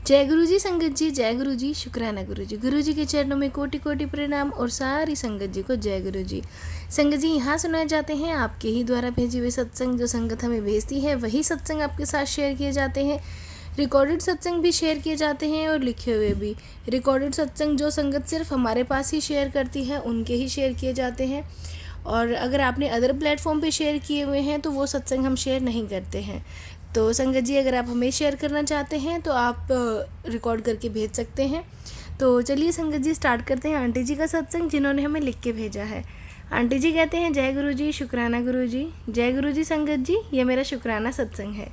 जय गुरु जी संगत जी, जय गुरु जी, शुक्राना गुरु जी। गुरु जी के चरणों में कोटि कोटि प्रणाम और सारी संगत जी को जय गुरु जी। संगत जी, यहाँ सुनाए जाते हैं आपके ही द्वारा भेजे हुए सत्संग। जो संगत हमें भेजती है वही सत्संग आपके साथ शेयर किए जाते हैं। रिकॉर्डेड सत्संग भी शेयर किए जाते हैं और लिखे हुए भी। रिकॉर्डेड सत्संग जो संगत सिर्फ हमारे पास ही शेयर करती है उनके ही शेयर किए जाते हैं, और अगर आपने अदर प्लेटफॉर्म पे शेयर किए हुए हैं तो वो सत्संग हम शेयर नहीं करते हैं। तो संगत जी, अगर आप हमें शेयर करना चाहते हैं तो आप रिकॉर्ड करके भेज सकते हैं। तो चलिए संगत जी, स्टार्ट करते हैं आंटी जी का सत्संग जिन्होंने हमें लिख के भेजा है। आंटी जी कहते हैं, जय गुरु जी, शुक्राना गुरु जी। जय गुरु जी संगत जी, ये मेरा शुक्राना सत्संग है।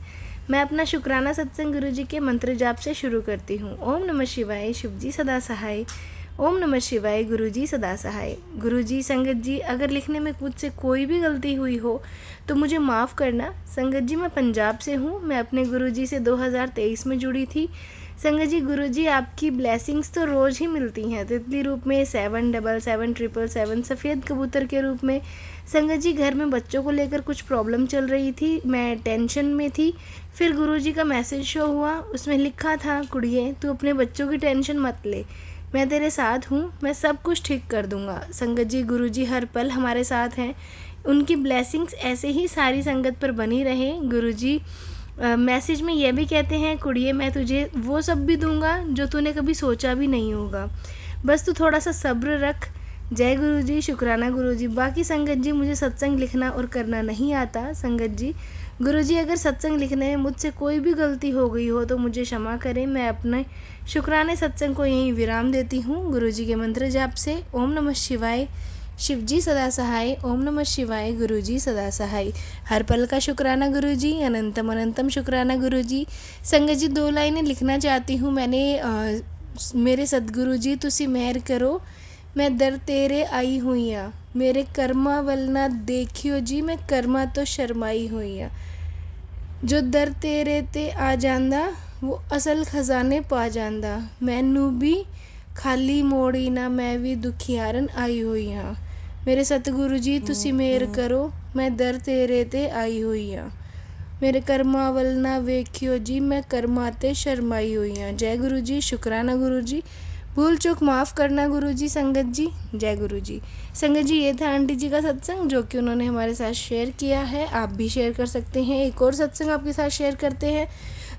मैं अपना शुक्राना सत्संग गुरु जी के मंत्र जाप से शुरू करती हूँ। ओम नमः शिवाय, शिव जी सदा सहाय। ओम नमः शिवाय, गुरु जी सदा सहाय। गुरु जी संगत जी, अगर लिखने में मुझसे कोई भी गलती हुई हो तो मुझे माफ़ करना। संगत जी, मैं पंजाब से हूँ। मैं अपने गुरु जी से 2023 में जुड़ी थी। संगत जी, गुरु जी आपकी ब्लेसिंग्स तो रोज़ ही मिलती हैं, तितली रूप में, 77777 सफ़ेद कबूतर के रूप में। संगत जी, घर में बच्चों को लेकर कुछ प्रॉब्लम चल रही थी, मैं टेंशन में थी। फिर गुरु जी का मैसेज शो हुआ, उसमें लिखा था, कुड़िए तू अपने बच्चों की टेंशन मत ले, मैं तेरे साथ हूँ, मैं सब कुछ ठीक कर दूँगा। संगत जी, गुरु जी हर पल हमारे साथ हैं। उनकी ब्लेसिंग्स ऐसे ही सारी संगत पर बनी रहे। गुरु जी मैसेज में यह भी कहते हैं, कुड़िए मैं तुझे वो सब भी दूंगा जो तूने कभी सोचा भी नहीं होगा, बस तू थोड़ा सा सब्र रख। जय गुरु जी, शुक्राना गुरु जी। बाकी संगत जी, मुझे सत्संग लिखना और करना नहीं आता। संगत जी, गुरु जी अगर सत्संग लिखने में मुझसे कोई भी गलती हो गई हो तो मुझे क्षमा करें। मैं अपने शुक्राने सत्संग को यहीं विराम देती हूँ गुरु जी के मंत्र जाप से। ओम नमः शिवाय, शिव जी सदा सहाय। ओम नमः शिवाय, गुरु जी सदा सहाय। हर पल का शुक्राना गुरु जी, अनंतम अनंतम शुक्राना गुरु जी। संगत जी, 2 लाइनें लिखना चाहती हूँ मैंने। मेरे सतगुरु जी तुसी मेहर करो, मैं दर तेरे आई हुई हाँ, मेरे कर्मा वल ना देखियो जी, मैं कर्मा तो शर्माई हुई हाँ। जो दर तेरे ते आ जांदा वो असल खजाने पा जांदा, मैनू भी खाली मोड़ी ना, मैं भी दुखियारन आई हुई हाँ। मेरे सतगुरु जी तुसी मेहर करो, मैं दर तेरे ते आई हुई हाँ, मेरे कर्मा वल ना वेखियो जी, मैं कर्मा ते शर्माई हुई हाँ। जय गुरु जी, शुक्राना गुरु जी। भूल चूक माफ़ करना गुरु जी संगत जी। जय गुरु जी। संगत जी, ये था आंटी जी का सत्संग जो कि उन्होंने हमारे साथ शेयर किया है। आप भी शेयर कर सकते हैं। एक और सत्संग आपके साथ शेयर करते हैं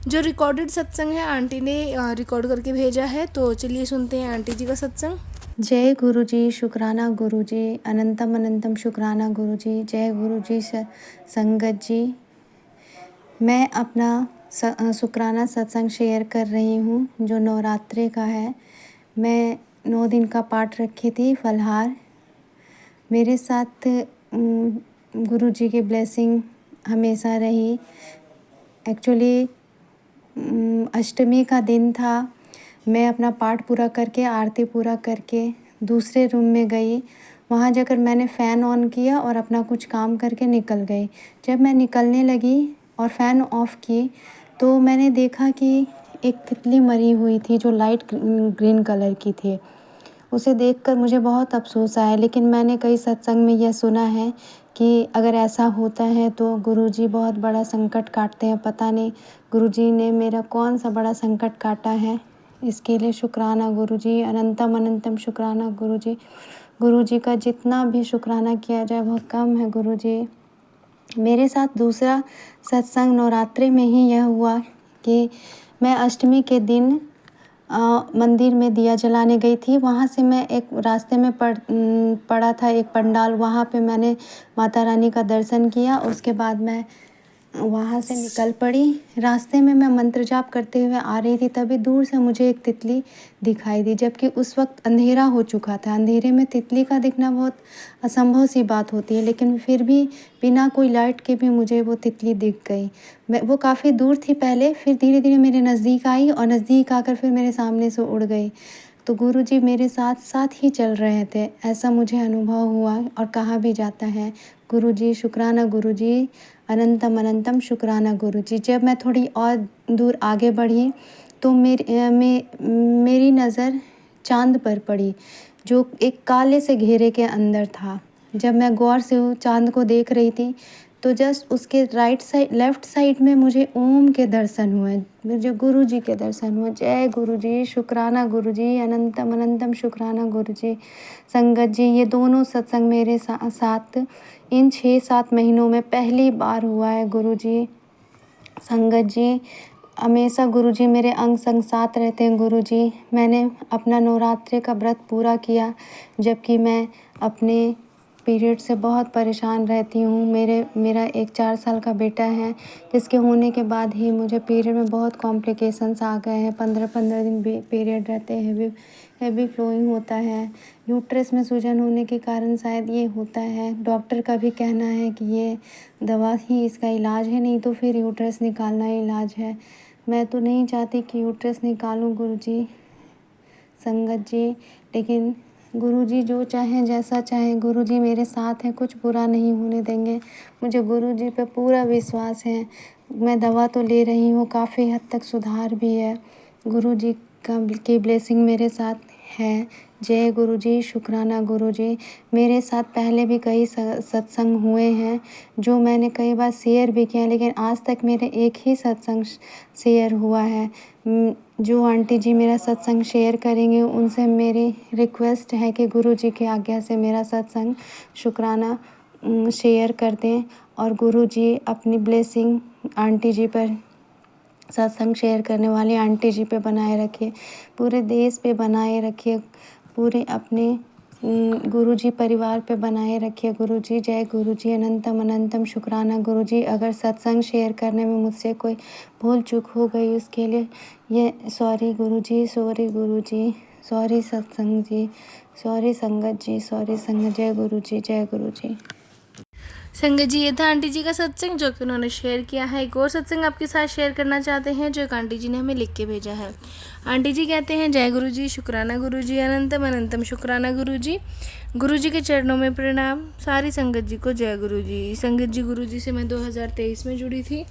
जो रिकॉर्डेड सत्संग है, आंटी ने रिकॉर्ड करके भेजा है। तो चलिए सुनते हैं आंटी जी का सत्संग। जय गुरु जी, शुक्राना गुरु जी, अनंतम अनंतम शुक्राना गुरु जी। जय गुरु जी संगत जी, मैं अपना शुक्राना सत्संग शेयर कर रही हूँ जो नवरात्रि का है। मैं 9 दिन का पाठ रखी थी, फलहार। मेरे साथ गुरु जी की ब्लेसिंग हमेशा रही। एक्चुअली अष्टमी का दिन था। मैं अपना पाठ पूरा करके, आरती पूरा करके दूसरे रूम में गई। वहाँ जाकर मैंने फ़ैन ऑन किया और अपना कुछ काम करके निकल गई। जब मैं निकलने लगी और फ़ैन ऑफ़ की तो मैंने देखा कि एक तितली मरी हुई थी जो लाइट ग्रीन कलर की थी। उसे देखकर मुझे बहुत अफ़सोस आया, लेकिन मैंने कई सत्संग में यह सुना है कि अगर ऐसा होता है तो गुरुजी बहुत बड़ा संकट काटते हैं। पता नहीं गुरुजी ने मेरा कौन सा बड़ा संकट काटा है, इसके लिए शुक्राना गुरुजी, अनंतम अनंतम शुक्राना गुरुजी। गुरुजी का जितना भी शुक्राना किया जाए वह कम है गुरुजी। मेरे साथ दूसरा सत्संग नवरात्रि में ही यह हुआ कि मैं अष्टमी के दिन मंदिर में दिया जलाने गई थी। वहाँ से मैं एक रास्ते में पड़ा था एक पंडाल, वहाँ पे मैंने माता रानी का दर्शन किया। उसके बाद मैं वहाँ से निकल पड़ी। रास्ते में मैं मंत्र जाप करते हुए आ रही थी, तभी दूर से मुझे एक तितली दिखाई दी, जबकि उस वक्त अंधेरा हो चुका था। अंधेरे में तितली का दिखना बहुत असंभव सी बात होती है, लेकिन फिर भी बिना कोई लाइट के भी मुझे वो तितली दिख गई। वो काफ़ी दूर थी पहले, फिर धीरे धीरे मेरे नज़दीक आई और नज़दीक आकर फिर मेरे सामने से उड़ गई। तो गुरुजी मेरे साथ साथ ही चल रहे थे, ऐसा मुझे अनुभव हुआ और कहा भी जाता है। गुरुजी, शुक्राना गुरुजी, अनंतम अनंतम शुक्राना गुरुजी। जब मैं थोड़ी और दूर आगे बढ़ी तो मेरी नज़र चाँद पर पड़ी जो एक काले से घेरे के अंदर था। जब मैं गौर से चाँद को देख रही थी तो जस्ट उसके राइट साइड लेफ़्ट साइड में मुझे ओम के दर्शन हुए, मुझे गुरु जी के दर्शन हुए। जय गुरु जी, शुक्राना गुरु जी, अनंतम अनंतम शुक्राना गुरु जी। संगत जी, ये दोनों सत्संग मेरे साथ इन 6-7 महीनों में पहली बार हुआ है गुरु जी। संगत जी, हमेशा गुरु जी मेरे अंग संग साथ रहते हैं गुरु जी। मैंने अपना नवरात्रि का व्रत पूरा किया, जबकि मैं अपने पीरियड से बहुत परेशान रहती हूँ। मेरा एक 4 साल का बेटा है, जिसके होने के बाद ही मुझे पीरियड में बहुत कॉम्प्लिकेशंस आ गए हैं। 15-15 दिन पीरियड रहते हैं, हेवी फ्लोइंग होता है। यूट्रस में सूजन होने के कारण शायद ये होता है। डॉक्टर का भी कहना है कि ये दवा ही इसका इलाज है, नहीं तो फिर यूट्रस निकालना इलाज है। मैं तो नहीं चाहती कि यूट्रस निकालूं गुरु जी, संगत जी, लेकिन गुरुजी जो चाहें जैसा चाहें, गुरुजी मेरे साथ हैं, कुछ बुरा नहीं होने देंगे। मुझे गुरुजी पे पूरा विश्वास है। मैं दवा तो ले रही हूँ, काफ़ी हद तक सुधार भी है। गुरुजी की ब्लेसिंग मेरे साथ है। जय गुरुजी, शुक्राना गुरुजी। मेरे साथ पहले भी कई सत्संग हुए हैं, जो मैंने कई बार शेयर भी किए हैं, लेकिन आज तक मेरे एक ही सत्संग शेयर हुआ है। जो आंटी जी मेरा सत्संग शेयर करेंगे, उनसे मेरी रिक्वेस्ट है कि गुरुजी की आज्ञा से मेरा सत्संग शुक्राना शेयर कर दें, और गुरुजी अपनी ब्लेसिंग आंटी जी पर, सत्संग शेयर करने वाली आंटी जी पे बनाए रखिए, पूरे देश पे बनाए रखिए, पूरे अपने गुरुजी परिवार पे बनाए रखिए गुरुजी। जय गुरुजी, अनंतम अनंतम शुक्राना गुरुजी। अगर सत्संग शेयर करने में मुझसे कोई भूल चूक हो गई, उसके लिए ये सॉरी गुरुजी, सॉरी गुरुजी, सॉरी सत्संग जी, सॉरी संगत जी, सॉरी संगत। जय गुरुजी, जय गुरुजी। संगत जी, ये था आंटी जी का सत्संग जो कि उन्होंने शेयर किया है। एक और सत्संग आपके साथ शेयर करना चाहते हैं, जो एक आंटी जी ने हमें लिख के भेजा है। आंटी जी कहते हैं, जय गुरु जी, शुक्राना गुरु जी, अनंतम अनंतम शुक्राना गुरु जी। गुरु जी के चरणों में प्रणाम, सारी संगत जी को जय गुरु जी। संगत जी, गुरु जी से मैं 2023 में जुड़ी थी।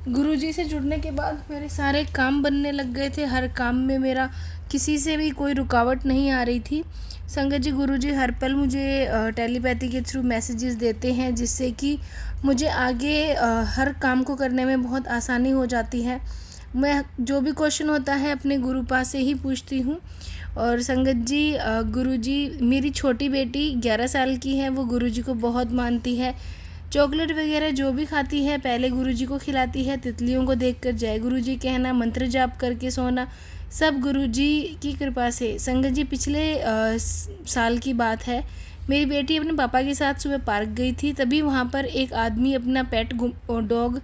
गुरु जी से जुड़ने के बाद मेरे सारे काम बनने लग गए थे। हर काम में मेरा किसी से भी कोई रुकावट नहीं आ रही थी। संगत जी, गुरुजी हर पल मुझे टेलीपैथी के थ्रू मैसेजेस देते हैं, जिससे कि मुझे आगे हर काम को करने में बहुत आसानी हो जाती है। मैं जो भी क्वेश्चन होता है अपने गुरु पास से ही पूछती हूँ। और संगत जी, गुरुजी, मेरी छोटी बेटी 11 साल की है, वो गुरुजी को बहुत मानती है। चॉकलेट वगैरह जो भी खाती है पहले गुरुजी को खिलाती है। तितलियों को देखकर जय गुरुजी कहना, मंत्र जाप करके सोना, सब गुरुजी की कृपा से। संगत जी, पिछले साल की बात है, मेरी बेटी अपने पापा के साथ सुबह पार्क गई थी। तभी वहाँ पर एक आदमी अपना पेट डॉग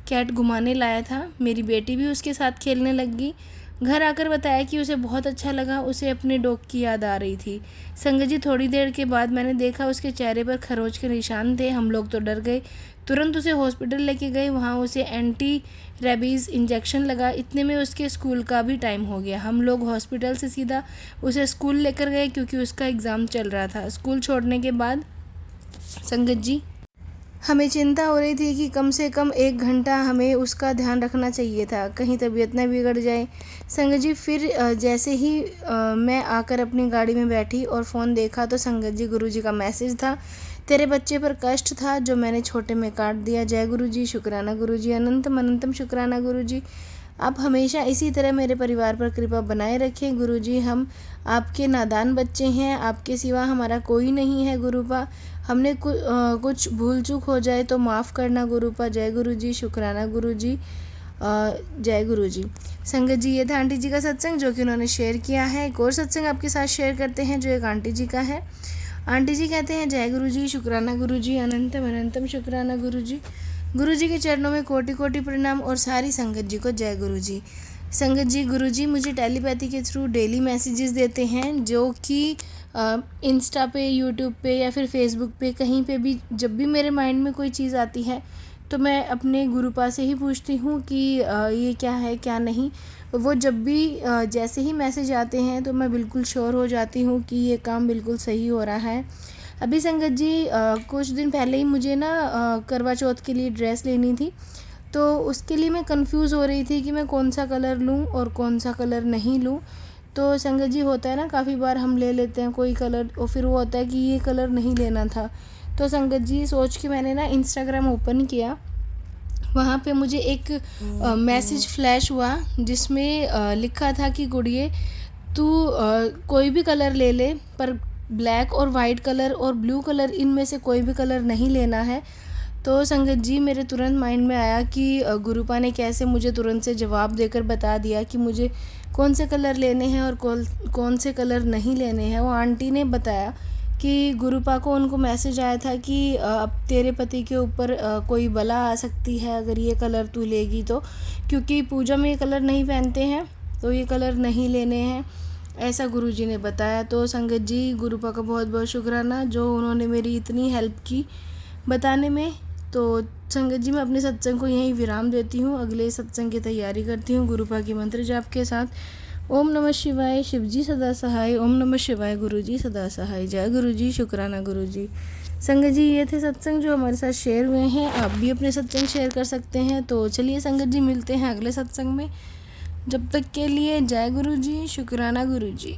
कैट घुमाने लाया था। मेरी बेटी भी उसके साथ खेलने लग गई। घर आकर बताया कि उसे बहुत अच्छा लगा, उसे अपने डॉग की याद आ रही थी। संगत जी, थोड़ी देर के बाद मैंने देखा उसके चेहरे पर खरोच के निशान थे। हम लोग तो डर गए, तुरंत उसे हॉस्पिटल लेके गए। वहाँ उसे एंटी रेबीज़ इंजेक्शन लगा। इतने में उसके स्कूल का भी टाइम हो गया। हम लोग हॉस्पिटल से सीधा उसे स्कूल लेकर गए, क्योंकि उसका एग्ज़ाम चल रहा था। स्कूल छोड़ने के बाद संगत जी, हमें चिंता हो रही थी कि कम से कम 1 घंटा हमें उसका ध्यान रखना चाहिए था, कहीं तबीयत ना बिगड़ जाए। संगत जी, फिर जैसे ही मैं आकर अपनी गाड़ी में बैठी और फ़ोन देखा, तो संगत जी, गुरुजी का मैसेज था, तेरे बच्चे पर कष्ट था जो मैंने छोटे में काट दिया। जय गुरुजी, शुक्राना गुरुजी, अनंतम अनंतम शुक्राना गुरुजी। आप हमेशा इसी तरह मेरे परिवार पर कृपा बनाए रखें गुरुजी। हम आपके नादान बच्चे हैं, आपके सिवा हमारा कोई नहीं है गुरुपा। हमने कुछ भूल चूक हो जाए तो माफ़ करना गुरुपा। जय गुरुजी, शुक्राना गुरुजी, जय गुरुजी। संगत जी, ये था आंटी जी का सत्संग जो कि उन्होंने शेयर किया है। एक और सत्संग आपके साथ शेयर करते हैं, जो एक आंटी जी का है। आंटी जी कहते हैं, जय गुरुजी, शुक्राना गुरुजी, अनंतम अनंतम शुक्राना गुरुजी। गुरुजी के चरणों में कोटि कोटि प्रणाम, और सारी संगत जी को जय गुरुजी। संगत जी, गुरुजी मुझे टेलीपैथी के थ्रू डेली मैसेजेस देते हैं, जो कि इंस्टा पे, यूट्यूब पे या फिर फेसबुक पे, कहीं पे भी जब भी मेरे माइंड में कोई चीज़ आती है तो मैं अपने गुरुपा से ही पूछती हूँ कि ये क्या है क्या नहीं। वो जब भी जैसे ही मैसेज आते हैं तो मैं बिल्कुल श्योर हो जाती हूँ कि ये काम बिल्कुल सही हो रहा है। अभी संगत जी, कुछ दिन पहले ही मुझे ना करवा चौथ के लिए ड्रेस लेनी थी, तो उसके लिए मैं कंफ्यूज हो रही थी कि मैं कौन सा कलर लूँ और कौन सा कलर नहीं लूँ। तो संगत जी, होता है ना, काफ़ी बार हम ले लेते हैं कोई कलर और फिर वो होता है कि ये कलर नहीं लेना था। तो संगत जी सोच के मैंने ना इंस्टाग्राम ओपन किया। वहाँ पे मुझे एक मैसेज फ्लैश हुआ जिसमें लिखा था कि गुड़िए तू कोई भी कलर ले ले, पर ब्लैक और वाइट कलर और ब्लू कलर इनमें से कोई भी कलर नहीं लेना है। तो संगत जी मेरे तुरंत माइंड में आया कि गुरुपा ने कैसे मुझे तुरंत से जवाब देकर बता दिया कि मुझे कौन से कलर लेने हैं और कौन से कलर नहीं लेने हैं। वो आंटी ने बताया कि गुरुपा को उनको मैसेज आया था कि अब तेरे पति के ऊपर कोई बला आ सकती है अगर ये कलर तू लेगी तो, क्योंकि पूजा में ये कलर नहीं पहनते हैं तो ये कलर नहीं लेने हैं, ऐसा गुरुजी ने बताया। तो संगत जी गुरुपा का बहुत बहुत शुक्राना जो उन्होंने मेरी इतनी हेल्प की बताने में। तो संगत जी मैं अपने सत्संग को यहीं विराम देती हूँ, अगले सत्संग की तैयारी करती हूँ गुरुपा की मंत्र जाप के साथ। ओम नमः शिवाय, शिवजी सदा सहाय। ओम नमः शिवाय, गुरुजी सदा सहाय। जय गुरुजी, शुक्राना गुरुजी। संगत जी ये थे सत्संग जो हमारे साथ शेयर हुए हैं, आप भी अपने सत्संग शेयर कर सकते हैं। तो चलिए संगत जी मिलते हैं अगले सत्संग में, जब तक के लिए जय गुरुजी, शुक्राना गुरुजी।